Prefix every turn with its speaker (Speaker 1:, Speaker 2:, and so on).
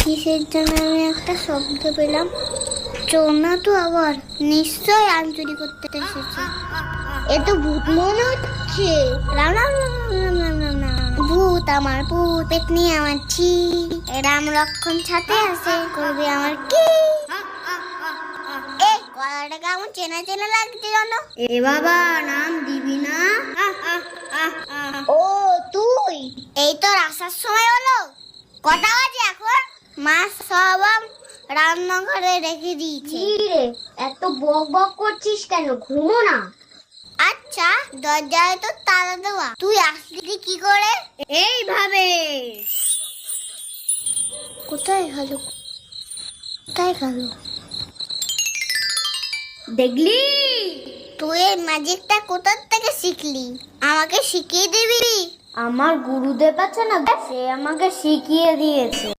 Speaker 1: কিসের জন্য আমি একটা শব্দ পেলাম? চোর না তো, আবার নিশ্চয় আম চুরি করতে এসেছে। এ তো ভূত মনে হচ্ছে। রাম রাম রাম রাম রাম রাম রাম। ভূত আমার ভূত, পেতনি আমার ছি, রাম লক্ষণ ছাতে আছে, করবে আমার কি? এই গলাটা কেমন চেনা চেনা লাগছে জান? এ বাবা, নাম দিবি না? ও তুই? এই তো আসার সময় হলো। কটা বাজে এখন? মা সব রান্নাঘরে রেখে দিয়েছে। এত বক বক করছিস কেন? ঘুমো না। আচ্ছা, দরজায় তো তালা দেওয়া, তুই আসলি কি করে? এইভাবে। কোথায় গেল? কোথায় গেল? দেখলি? তুই এই ম্যাজিকটা কোথা থেকে শিখলি? আমাকে শিখিয়ে দিবি? আমার গুরুদেব আছে না, সে আমাকে শিখিয়ে দিয়েছে।